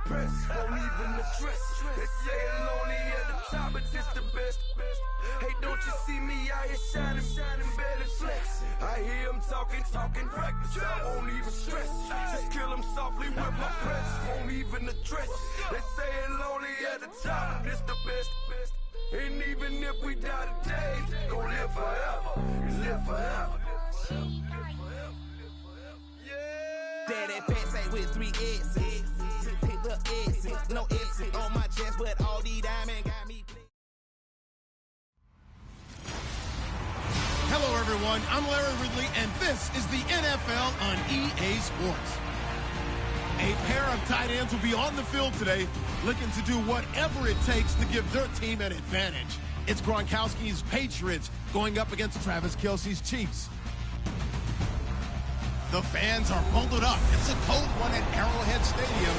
press, won't even address. They say it lonely at the top, but this the best. Hey, don't you see me out here shining, barely flex. I hear them talking practice, I won't even stress. Just kill them softly with my press, won't even address. They say it lonely at the top, but this the best. And even if we die today, gon' live forever, live forever. Daddy fat say with 3 S's. Pick up S's, no S's on my chest, but all these diamonds got me. Hello, everyone. I'm Larry Ridley, and this is the NFL on EA Sports. A pair of tight ends will be on the field today looking to do whatever it takes to give their team an advantage. It's Gronkowski's Patriots going up against Travis Kelce's Chiefs. The fans are bundled up. It's a cold one at Arrowhead Stadium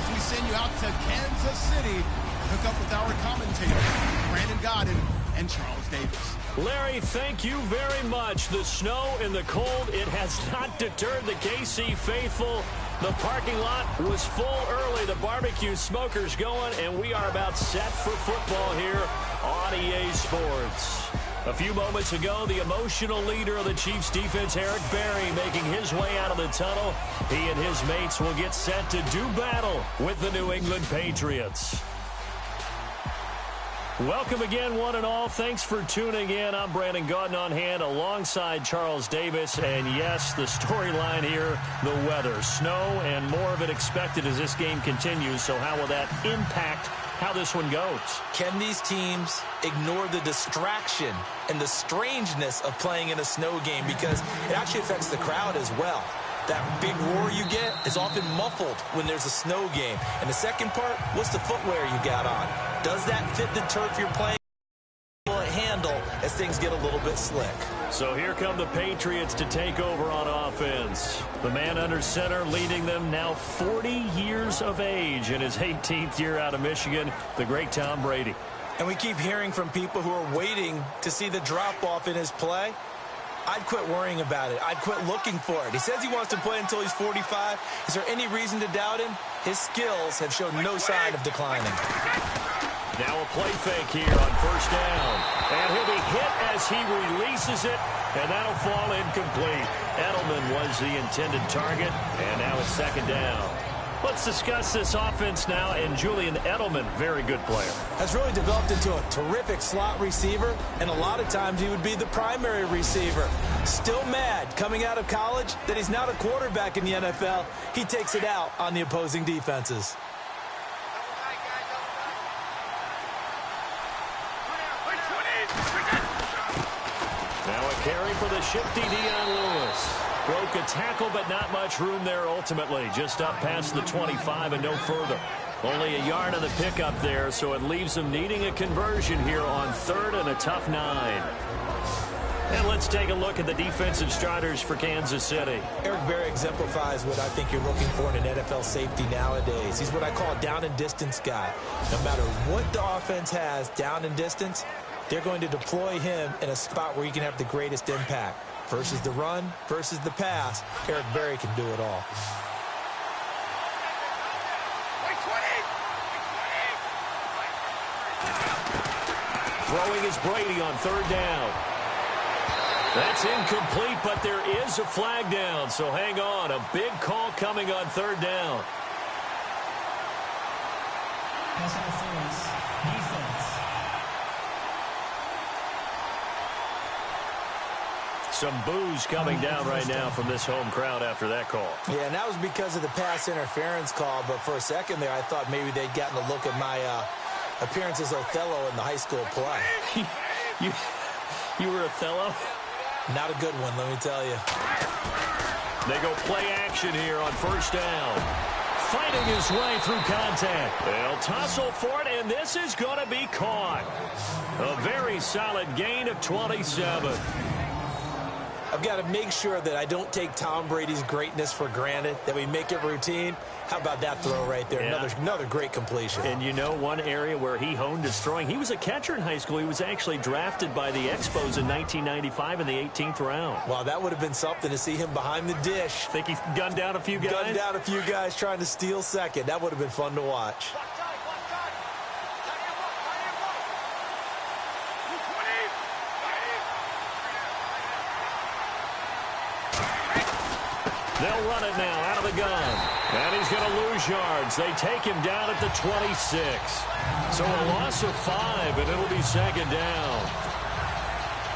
as we send you out to Kansas City to hook up with our commentators, Brandon Godden and Charles Davis. Larry, thank you very much. The snow and the cold, it has not deterred the KC faithful. The parking lot was full early. The barbecue smoker's going, and we are about set for football here on EA Sports. A few moments ago, the emotional leader of the Chiefs defense, Eric Berry, making his way out of the tunnel. He and his mates will get set to do battle with the New England Patriots. Welcome again, one and all. Thanks for tuning in. I'm Brandon Godden on hand alongside Charles Davis. And yes, the storyline here, the weather. Snow and more of it expected as this game continues. So how will that impact how this one goes? Can these teams ignore the distraction and the strangeness of playing in a snow game? Because it actually affects the crowd as well. That big roar you get is often muffled when there's a snow game. And the second part, what's the footwear you got on? Does that fit the turf you're playing? Will it handle as things get a little bit slick? So here come the Patriots to take over on offense. The man under center leading them, now 40 years of age in his 18th year out of Michigan, the great Tom Brady. And we keep hearing from people who are waiting to see the drop-off in his play. I'd quit worrying about it. I'd quit looking for it. He says he wants to play until he's 45. Is there any reason to doubt him? His skills have shown no sign of declining. Now a play fake here on first down. And he'll be hit as he releases it, and that'll fall incomplete. Edelman was the intended target, and now it's second down. Let's discuss this offense now, and Julian Edelman, very good player. Has really developed into a terrific slot receiver, and a lot of times he would be the primary receiver. Still mad coming out of college that he's not a quarterback in the NFL. He takes it out on the opposing defenses. Now a carry for the shifty Dion Lewis. Broke a tackle, but not much room there ultimately. Just up past the 25 and no further. Only a yard on the pickup there, so it leaves them needing a conversion here on third and a tough 9. And let's take a look at the defensive starters for Kansas City. Eric Berry exemplifies what I think you're looking for in an NFL safety nowadays. He's what I call a down and distance guy. No matter what the offense has down and distance, they're going to deploy him in a spot where he can have the greatest impact. Versus the run, versus the pass, Eric Berry can do it all. Throwing is Brady on third down. That's incomplete, but there is a flag down, so hang on. A big call coming on third down. Pass interference, defense. Some boos coming down right now from this home crowd after that call. Yeah, and that was because of the pass interference call, but for a second there I thought maybe they'd gotten a look at my appearance as Othello in the high school play. You were Othello? Not a good one, let me tell you. They go play action here on first down. Fighting his way through contact. They'll tussle for it, and this is going to be caught. A very solid gain of 27. I've got to make sure that I don't take Tom Brady's greatness for granted, that we make it routine. How about that throw right there? Yeah. Another great completion. And you know one area where he honed his throwing? He was a catcher in high school. He was actually drafted by the Expos in 1995 in the 18th round. Wow, that would have been something to see him behind the dish. Think he gunned down a few guys? Gunned down a few guys trying to steal second. That would have been fun to watch. They'll run it now out of the gun. And he's going to lose yards. They take him down at the 26. So a loss of 5, and it'll be second down.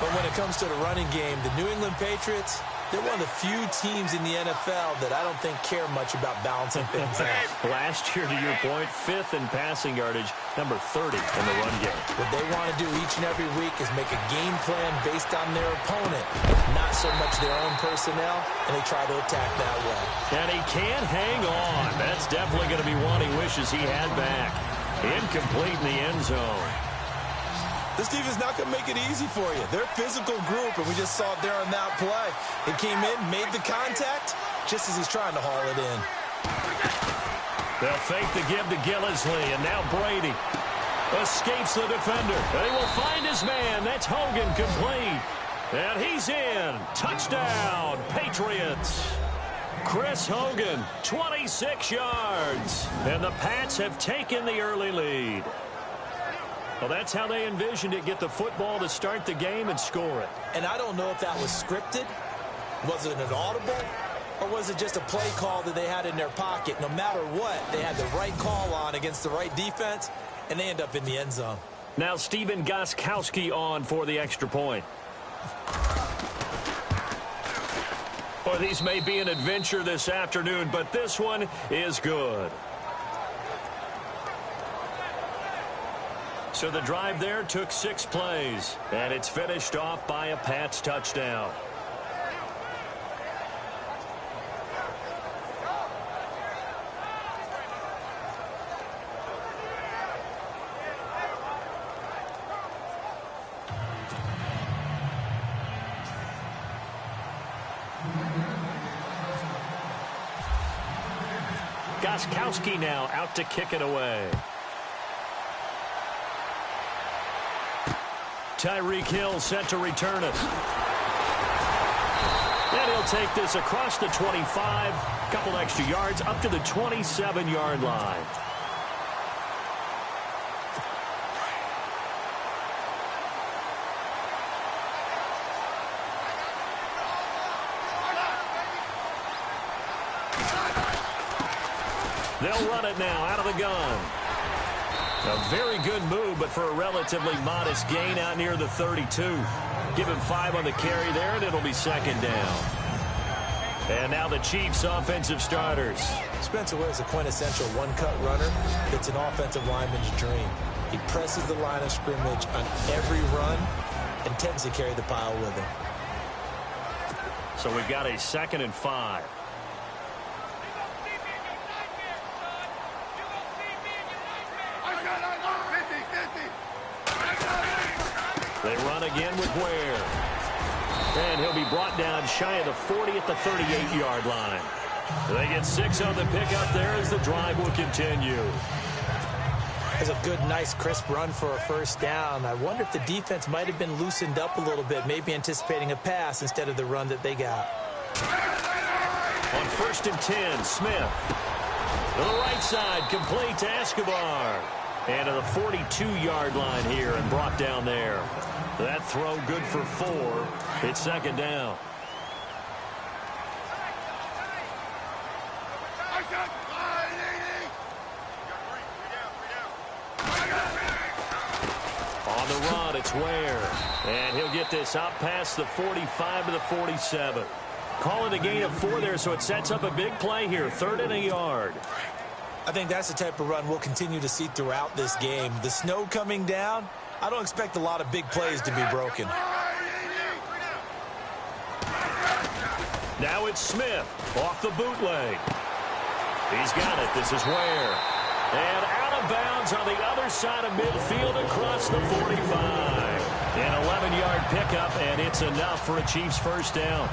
But when it comes to the running game, the New England Patriots, they're one of the few teams in the NFL that I don't think care much about balancing things out. Last year, to your point, 5th in passing yardage, number 30 in the run game. What they want to do each and every week is make a game plan based on their opponent, not so much their own personnel, and they try to attack that way. And he can't hang on. That's definitely going to be one he wishes he had back. Incomplete in the end zone. This defense is not going to make it easy for you. They're a physical group, and we just saw it there on that play. They came in, made the contact, just as he's trying to haul it in. They'll fake the give to Gillisley, and now Brady escapes the defender. They will find his man. That's Hogan, complete. And he's in. Touchdown, Patriots. Chris Hogan, 26 yards. And the Pats have taken the early lead. Well, that's how they envisioned it, get the football to start the game and score it. And I don't know if that was scripted. Was it an audible? Or was it just a play call that they had in their pocket? No matter what, they had the right call on against the right defense, and they end up in the end zone. Now Stephen Gostkowski on for the extra point. Boy, these may be an adventure this afternoon, but this one is good. So the drive there took 6 plays, and it's finished off by a Pats touchdown. Gostkowski now out to kick it away. Tyreek Hill set to return it. And he'll take this across the 25, couple extra yards up to the 27-yard line. They'll run it now out of the gun. A very good move, but for a relatively modest gain out near the 32. Give him 5 on the carry there, and it'll be second down. And now the Chiefs' offensive starters. Spencer Ware is a quintessential one-cut runner. It's an offensive lineman's dream. He presses the line of scrimmage on every run and tends to carry the pile with him. So we've got a 2nd and 5. They run again with Ware. And he'll be brought down shy of the 40 at the 38-yard line. They get 6 on the pickup there as the drive will continue. It's a good, nice, crisp run for a first down. I wonder if the defense might have been loosened up a little bit, maybe anticipating a pass instead of the run that they got. On 1st and 10, Smith. To the right side, complete to Escobar. And to the 42-yard line here and brought down there. That throw good for 4. It's second down. On the run, it's Ware. And he'll get this out past the 45 to the 47. Calling a gain of 4 there, so it sets up a big play here. 3rd and a yard. I think that's the type of run we'll continue to see throughout this game. The snow coming down, I don't expect a lot of big plays to be broken. Now it's Smith off the bootleg. He's got it. This is Ware. And out of bounds on the other side of midfield across the 45. An 11-yard pickup, and it's enough for a Chiefs first down.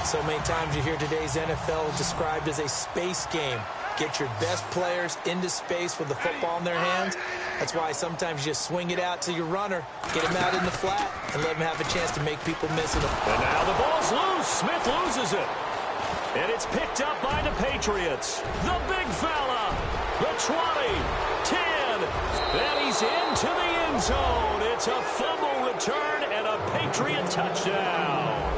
So many times you hear today's NFL described as a space game. Get your best players into space with the football in their hands. That's why sometimes you just swing it out to your runner, get him out in the flat, and let him have a chance to make people miss it. And now the ball's loose. Smith loses it. And it's picked up by the Patriots. The big fella. The 20, 10, and he's into the end zone. It's a fumble return and a Patriot touchdown.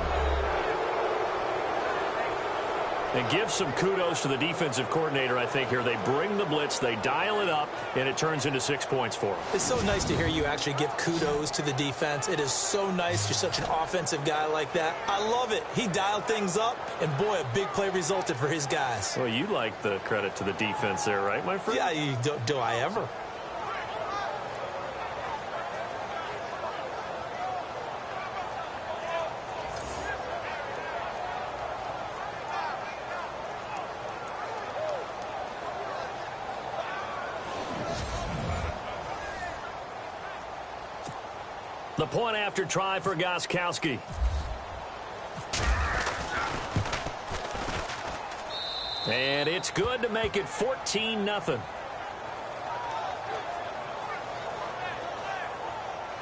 And give some kudos to the defensive coordinator, I think, here. They bring the blitz, they dial it up, and it turns into 6 points for them. It's so nice to hear you actually give kudos to the defense. It is so nice. You're such an offensive guy like that. I love it. He dialed things up, and boy, a big play resulted for his guys. Well, you like the credit to the defense there, right, my friend? Yeah, do I ever? The point after try for Gostkowski. And it's good to make it 14-0.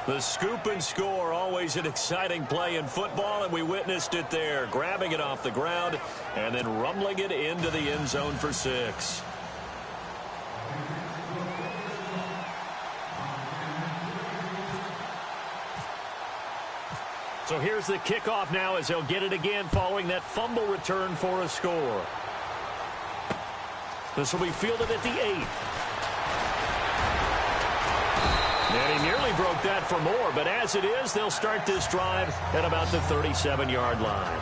The scoop and score, always an exciting play in football, and we witnessed it there, grabbing it off the ground and then rumbling it into the end zone for 6. So here's the kickoff now as they'll get it again following that fumble return for a score. This will be fielded at the 8. And he nearly broke that for more, but as it is, they'll start this drive at about the 37-yard line.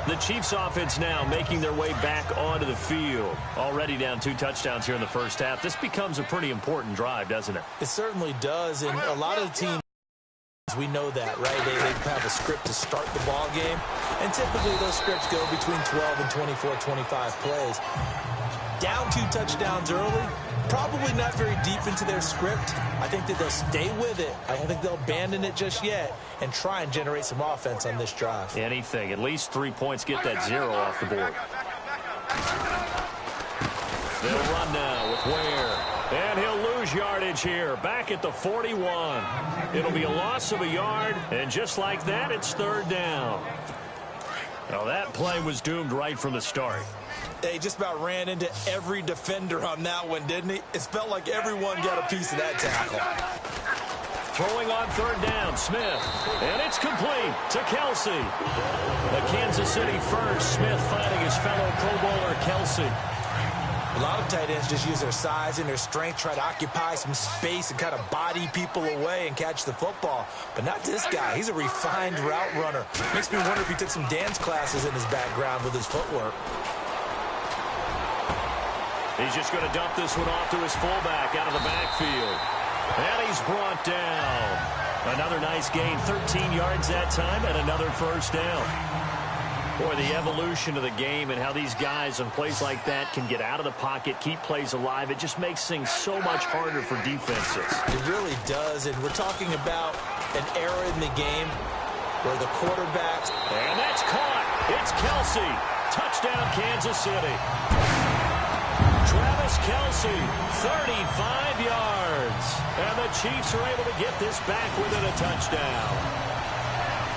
The Chiefs offense now making their way back onto the field. Already down 2 touchdowns here in the first half. This becomes a pretty important drive, doesn't it? It certainly does, and a lot of the teams, we know that, right? They have a script to start the ball game, and typically those scripts go between 12 and 24, 25 plays. Down 2 touchdowns early, probably not very deep into their script. I think that they'll stay with it. I don't think they'll abandon it just yet and try and generate some offense on this drive. Anything. At least 3 points, get that 0 off the board. They'll run now with Ware. And he'll lose yardage here, back at the 41. It'll be a loss of a yard, and just like that, it's 3rd down. Now, that play was doomed right from the start. They just about ran into every defender on that one, didn't he? It felt like everyone got a piece of that tackle. Throwing on 3rd down, Smith. And it's complete to Kelsey. The Kansas City first, Smith finding his fellow Pro Bowler Kelsey. A lot of tight ends just use their size and their strength, try to occupy some space and kind of body people away and catch the football. But not this guy. He's a refined route runner. Makes me wonder if he took some dance classes in his background with his footwork. He's just going to dump this one off to his fullback out of the backfield. And he's brought down. Another nice gain, 13 yards that time, and another first down. Boy, the evolution of the game and how these guys on plays like that can get out of the pocket, keep plays alive, it just makes things so much harder for defenses. It really does, and we're talking about an era in the game where the quarterbacks... And that's caught. It's Kelsey. Touchdown, Kansas City. Travis Kelsey, 35 yards. And the Chiefs are able to get this back within a touchdown.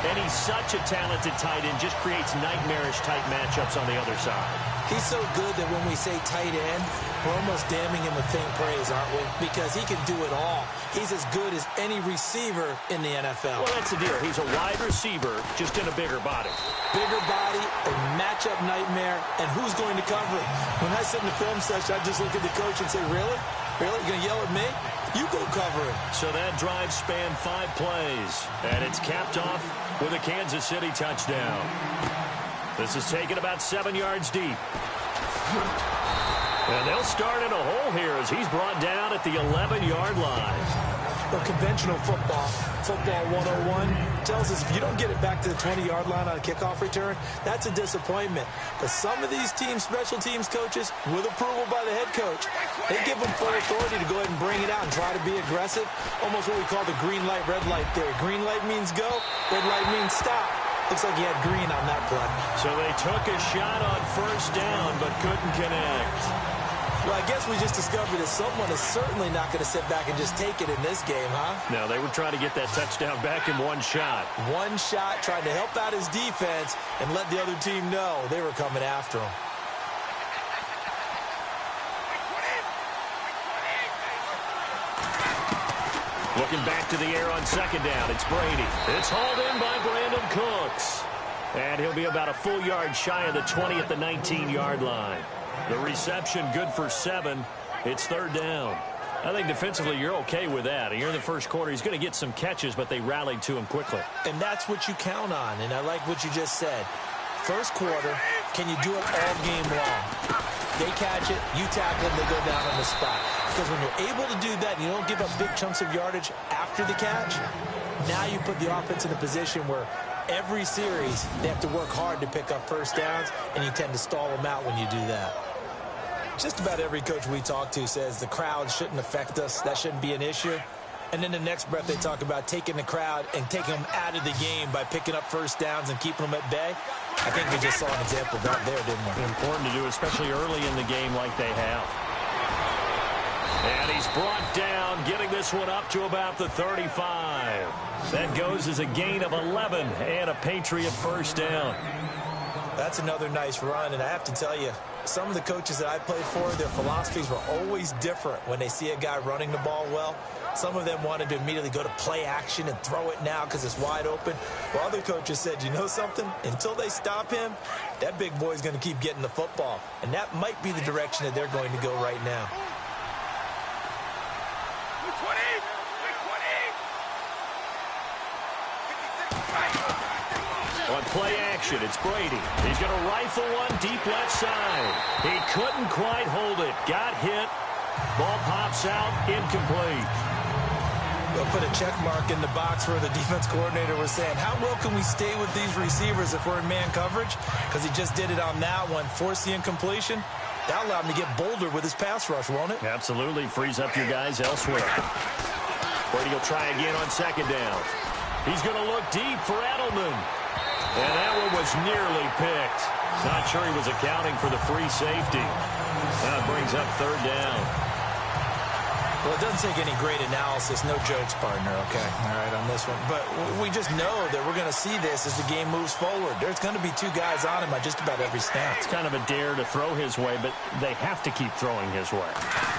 And he's such a talented tight end, just creates nightmarish-type matchups on the other side. He's so good that when we say tight end, we're almost damning him with faint praise, aren't we? Because he can do it all. He's as good as any receiver in the NFL. Well, that's the deal. He's a wide receiver, just in a bigger body. Bigger body, a matchup nightmare, and who's going to cover it? When I sit in the film session, I just look at the coach and say, really? Really? You going to yell at me? You go cover it. So that drive spanned 5 plays, and it's capped off with a Kansas City touchdown. This is taken about 7 yards deep. And they'll start in a hole here as he's brought down at the 11-yard line. Well, conventional football Football 101 tells us if you don't get it back to the 20-yard line on a kickoff return, that's a disappointment. But some of these teams, special teams coaches, with approval by the head coach, they give them full authority to go ahead and bring it out and try to be aggressive. Almost what we call the green light, red light theory. Green light means go, red light means stop. Looks like he had green on that play. So they took a shot on first down, but couldn't connect. Well, I guess we just discovered that someone is certainly not going to sit back and just take it in this game, huh? No, they were trying to get that touchdown back in one shot. One shot, trying to help out his defense and let the other team know they were coming after him. Looking back to the air on second down, it's Brady. It's hauled in by Brandon Cooks. And he'll be about a full yard shy of the 20 at the 19-yard line. The reception good for 7. It's third down. I think defensively you're okay with that. Here in the first quarter, he's going to get some catches, but they rallied to him quickly. And that's what you count on, and I like what you just said. First quarter, can you do it all game long? They catch it, you tackle them, they go down on the spot. Because when you're able to do that and you don't give up big chunks of yardage after the catch, now you put the offense in a position where every series they have to work hard to pick up first downs, and you tend to stall them out when you do that. Just about every coach we talk to says the crowd shouldn't affect us. That shouldn't be an issue. And then the next breath they talk about taking the crowd and taking them out of the game by picking up first downs and keeping them at bay. I think we just saw an example of that there, didn't we? Important to do, especially early in the game like they have. And he's brought down, getting this one up to about the 35. That goes as a gain of 11 and a Patriot first down. That's another nice run, and I have to tell you, some of the coaches that I played for, their philosophies were always different when they see a guy running the ball well. Some of them wanted to immediately go to play action and throw it now because it's wide open. While other coaches said, you know something? Until they stop him, that big boy's going to keep getting the football. And that might be the direction that they're going to go right now. On play action, it's Brady. He's going to rifle one deep left side. He couldn't quite hold it. Got hit. Ball pops out. Incomplete. They'll put a check mark in the box where the defense coordinator was saying, how well can we stay with these receivers if we're in man coverage? Because he just did it on that one. Force the incompletion. That allowed him to get bolder with his pass rush, won't it? Absolutely. Frees up your guys elsewhere. Brady will try again on second down. He's going to look deep for Edelman. And that one was nearly picked. Not sure he was accounting for the free safety. That brings up third down. Well, it doesn't take any great analysis. No jokes, partner, okay? All right, on this one. But we just know that we're going to see this as the game moves forward. There's going to be two guys on him on just about every snap. It's kind of a dare to throw his way, but they have to keep throwing his way.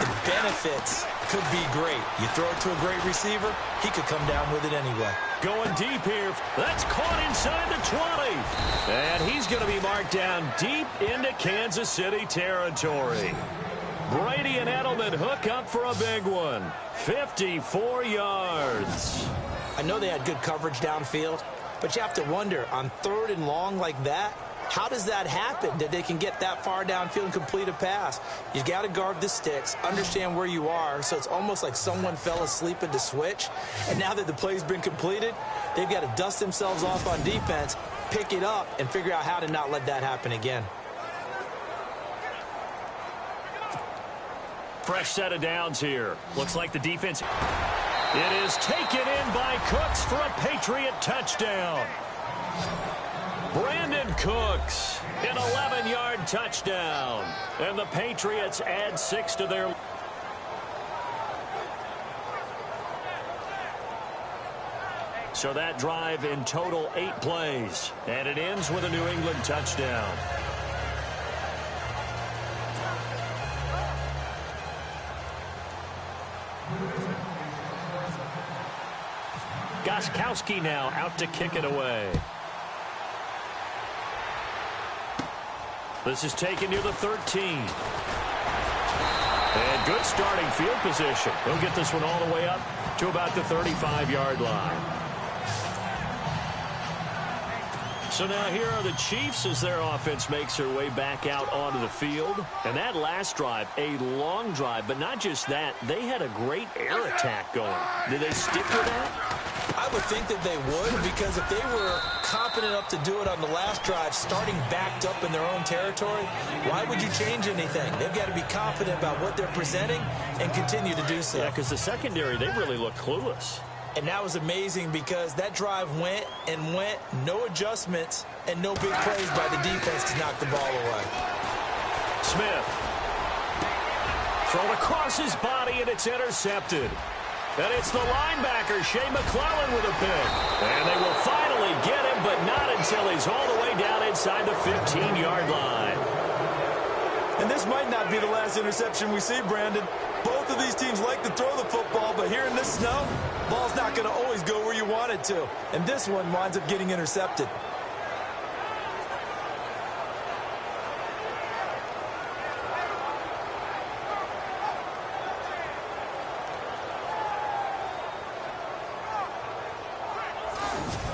The benefits could be great. You throw it to a great receiver, he could come down with it anyway. Going deep here. That's caught inside the 20. And he's going to be marked down deep into Kansas City territory. Brady and Edelman hook up for a big one. 54 yards. I know they had good coverage downfield, but you have to wonder, on third and long like that, how does that happen that they can get that far downfield and complete a pass? You got to guard the sticks, understand where you are, so it's almost like someone fell asleep at the switch, and now that the play's been completed, they've got to dust themselves off on defense, pick it up, and figure out how to not let that happen again. Fresh set of downs here. Looks like the defense. It is taken in by Cooks for a Patriot touchdown. Brandon Cooks, an 11-yard touchdown. And the Patriots add 6 to their. So that drive in total 8 plays. And it ends with a New England touchdown. Gostkowski now out to kick it away. This is taken near the 13. And good starting field position. He'll get this one all the way up to about the 35-yard line. So now here are the Chiefs as their offense makes their way back out onto the field. And that last drive, a long drive, but not just that. They had a great air attack going. Did they stick with that? I would think that they would, because if they were confident enough to do it on the last drive, starting backed up in their own territory, why would you change anything? They've got to be confident about what they're presenting and continue to do so. Yeah, because the secondary, they really look clueless. And that was amazing because that drive went and went, no adjustments, and no big plays by the defense to knock the ball away. Smith. Thrown across his body, and it's intercepted. And it's the linebacker, Shea McClellan, with a pick. And they will finally get him, but not until he's all the way down inside the 15-yard line. And this might not be the last interception we see, Brandon. Both of these teams like to throw the football, but here in this snow, ball's not going to always go where you want it to. And this one winds up getting intercepted.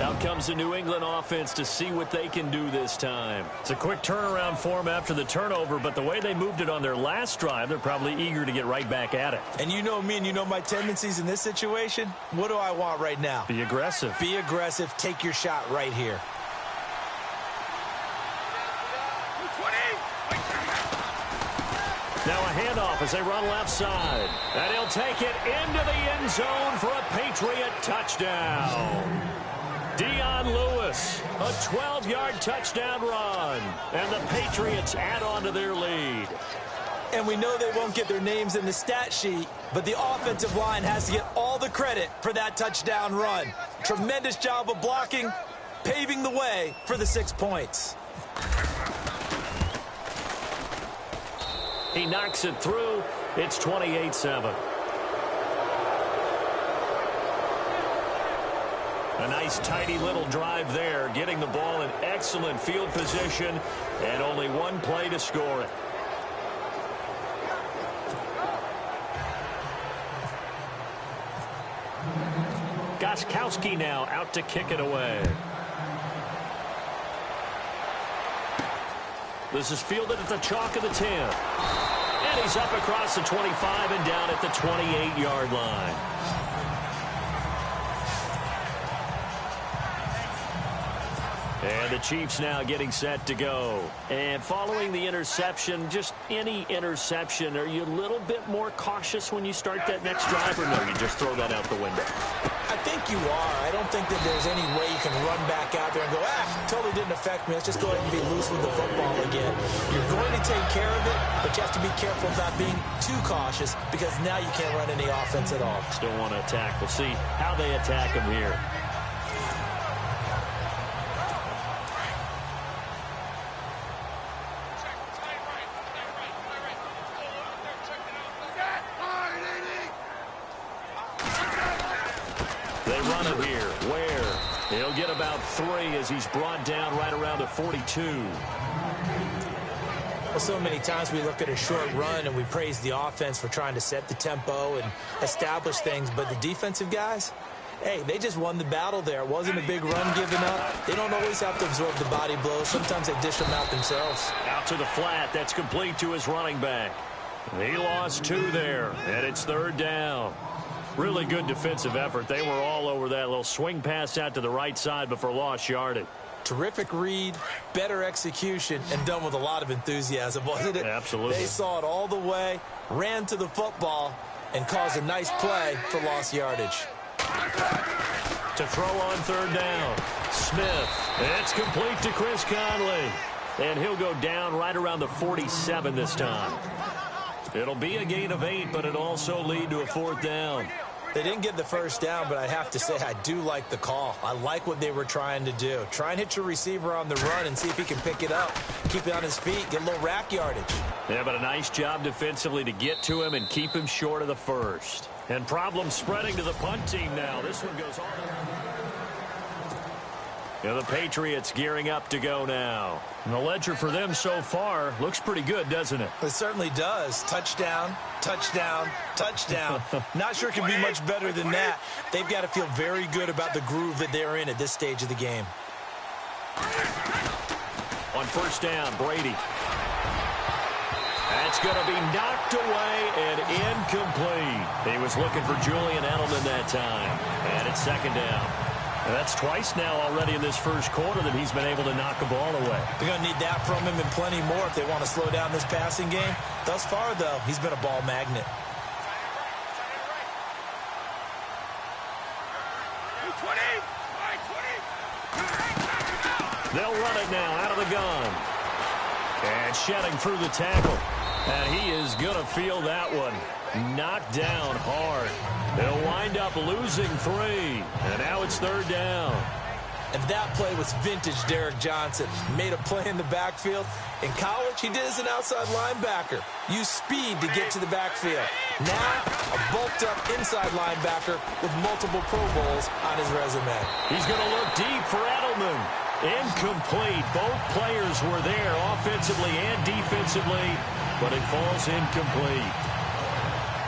Out comes the New England offense to see what they can do this time. It's a quick turnaround for them after the turnover, but the way they moved it on their last drive, they're probably eager to get right back at it. And you know me and you know my tendencies in this situation. What do I want right now? Be aggressive. Be aggressive. Take your shot right here. Now a handoff as they run left side. And he'll take it into the end zone for a Patriot touchdown. Dion Lewis, a 12-yard touchdown run. And the Patriots add on to their lead. And we know they won't get their names in the stat sheet, but the offensive line has to get all the credit for that touchdown run. Tremendous job of blocking, paving the way for the 6 points. He knocks it through. It's 28-7. A nice, tidy little drive there, getting the ball in excellent field position, and only one play to score it. Gostkowski now out to kick it away. This is fielded at the chalk of the 10. And he's up across the 25 and down at the 28-yard line. And the Chiefs now getting set to go. And following the interception, just any interception, are you a little bit more cautious when you start that next drive, or no, you just throw that out the window? I think you are. I don't think that there's any way you can run back out there and go, totally didn't affect me. Let's just go ahead and be loose with the football again. You're going to take care of it, but you have to be careful about being too cautious because now you can't run any offense at all. Still want to attack. We'll see how they attack him here. They run it here. Where? He'll get about 3 as he's brought down right around the 42. Well, so many times we look at a short run and we praise the offense for trying to set the tempo and establish things, but the defensive guys, hey, they just won the battle there. It wasn't a big run given up. They don't always have to absorb the body blows. Sometimes they dish them out themselves. Out to the flat. That's complete to his running back. He lost 2 there, and it's 3rd down. Really good defensive effort. They were all over that little swing pass out to the right side before lost yardage. Terrific read, better execution, and done with a lot of enthusiasm, wasn't it? Absolutely. They saw it all the way, ran to the football, and caused a nice play for lost yardage. To throw on 3rd down. Smith. It's complete to Chris Conley. And he'll go down right around the 47 this time. It'll be a gain of 8, but it'll also lead to a 4th down. They didn't get the first down, but I have to say I do like the call. I like what they were trying to do. Try and hit your receiver on the run and see if he can pick it up. Keep it on his feet, get a little rack yardage. Yeah, but a nice job defensively to get to him and keep him short of the first. And problems spreading to the punt team now. This one goes all the way. Yeah, the Patriots gearing up to go now. And the ledger for them so far looks pretty good, doesn't it? It certainly does. Touchdown, touchdown, touchdown. Not sure it can be much better than that. They've got to feel very good about the groove that they're in at this stage of the game. On 1st down, Brady. And it's going to be knocked away and incomplete. He was looking for Julian Edelman that time. And it's second down. And that's twice now already in this first quarter that he's been able to knock a ball away. They're going to need that from him and plenty more if they want to slow down this passing game. Thus far, though, he's been a ball magnet. They'll run it now out of the gun. And shedding through the tackle. And he is going to feel that one. Knocked down hard. They'll wind up losing 3. And now it's third down. And that play was vintage Derek Johnson. He made a play in the backfield. In college, he did as an outside linebacker. Used speed to get to the backfield. Now, a bulked-up inside linebacker with multiple Pro Bowls on his resume. He's going to look deep for Edelman. Incomplete. Both players were there offensively and defensively, but it falls incomplete.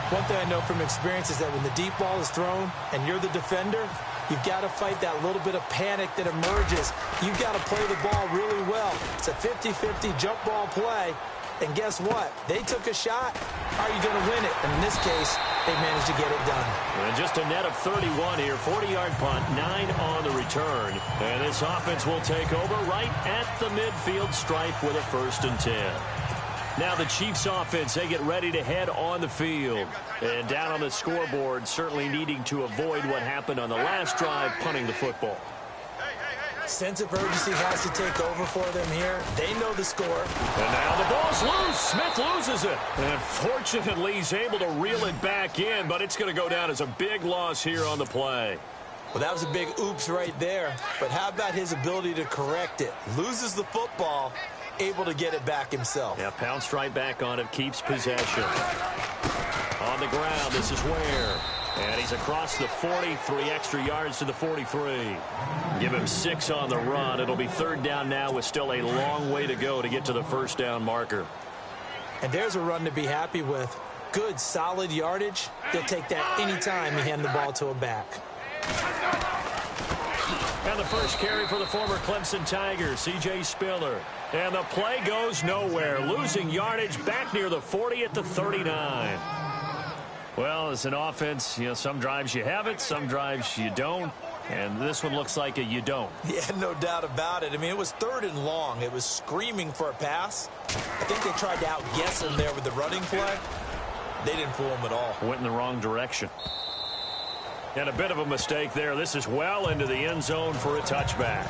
One thing I know from experience is that when the deep ball is thrown and you're the defender, you've got to fight that little bit of panic that emerges. You've got to play the ball really well. It's a 50-50 jump ball play. And guess what? They took a shot. Are you going to win it? And in this case, they managed to get it done. And just a net of 31 here. 40-yard punt, 9 on the return. And this offense will take over right at the midfield stripe with a 1st and 10. Now the Chiefs offense, they get ready to head on the field. And down on the scoreboard, certainly needing to avoid what happened on the last drive, punting the football. Sense of urgency has to take over for them here. They know the score. And now the ball's loose. Smith loses it. And fortunately, he's able to reel it back in, but it's going to go down as a big loss here on the play. Well, that was a big oops right there. But how about his ability to correct it? Loses the football, able to get it back himself. Yeah, pounced right back on it, keeps possession. On the ground, this is Ware. And he's across the 40, 3 extra yards to the 43. Give him 6 on the run. It'll be third down now with still a long way to go to get to the first down marker. And there's a run to be happy with. Good, solid yardage. They'll take that anytime you hand the ball to a back. And the first carry for the former Clemson Tigers, C.J. Spiller. And the play goes nowhere. Losing yardage back near the 40 at the 39. Well, as an offense, you know, some drives you have it, some drives you don't. And this one looks like a you don't. Yeah, no doubt about it. I mean, it was 3rd and long. It was screaming for a pass. I think they tried to outguess him there with the running play. They didn't fool him at all. Went in the wrong direction. And a bit of a mistake there. This is well into the end zone for a touchback.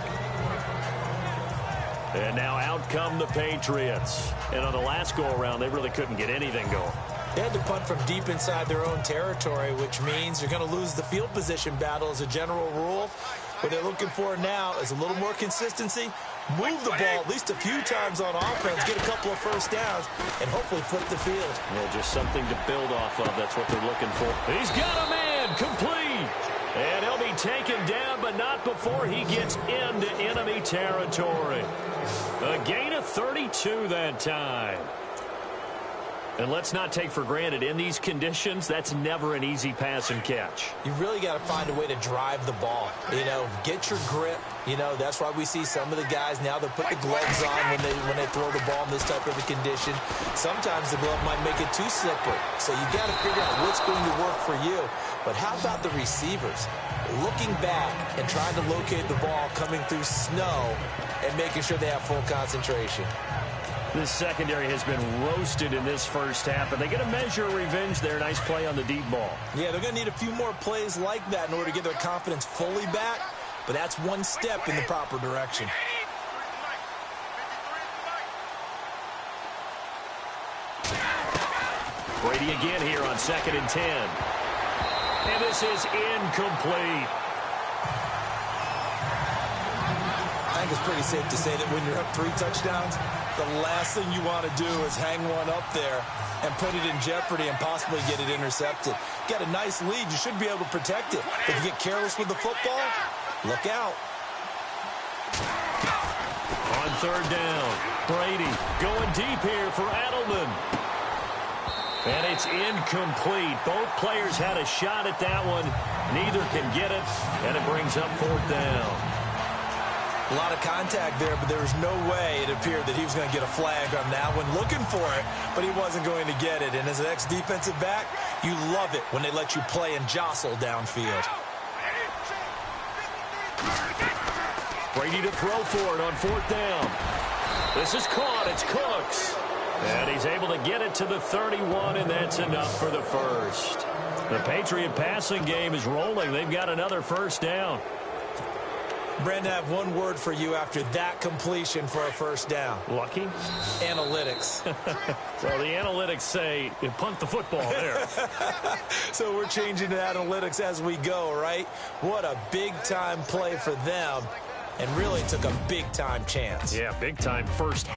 And now out come the Patriots. And on the last go-around, they really couldn't get anything going. They had to punt from deep inside their own territory, which means you're going to lose the field position battle as a general rule. What they're looking for now is a little more consistency, move the ball at least a few times on offense, get a couple of first downs, and hopefully flip the field. Yeah, just something to build off of. That's what they're looking for. He's got a man, complete. And he'll be taken down, but not before he gets into enemy territory. A gain of 32 that time. And let's not take for granted, in these conditions, that's never an easy pass and catch. You really got to find a way to drive the ball. You know, get your grip. You know, that's why we see some of the guys now that put the gloves on when they throw the ball in this type of a condition. Sometimes the glove might make it too slippery. So you got to figure out what's going to work for you. But how about the receivers? Looking back and trying to locate the ball coming through snow and making sure they have full concentration. This secondary has been roasted in this first half, but they get a measure of revenge there. Nice play on the deep ball. Yeah, they're going to need a few more plays like that in order to get their confidence fully back, but that's one step in the proper direction. Brady again here on 2nd and 10. And this is incomplete. I think it's pretty safe to say that when you're up 3 touchdowns, the last thing you want to do is hang one up there and put it in jeopardy and possibly get it intercepted. Got a nice lead. You should be able to protect it. If you get careless with the football, look out. On 3rd down, Brady going deep here for Edelman. And it's incomplete. Both players had a shot at that one. Neither can get it, and it brings up 4th down. A lot of contact there, but there was no way it appeared that he was going to get a flag on that one. Looking for it, but he wasn't going to get it. And as an ex-defensive back, you love it when they let you play and jostle downfield. Brady to throw for it on 4th down. This is caught. It's Cooks. And he's able to get it to the 31, and that's enough for the first. The Patriot passing game is rolling. They've got another first down. Brandon, I have one word for you after that completion for a first down. Lucky? Analytics. Well, the analytics say punt the football there. So we're changing to analytics as we go, right? What a big-time play for them, and really took a big-time chance. Yeah, big-time first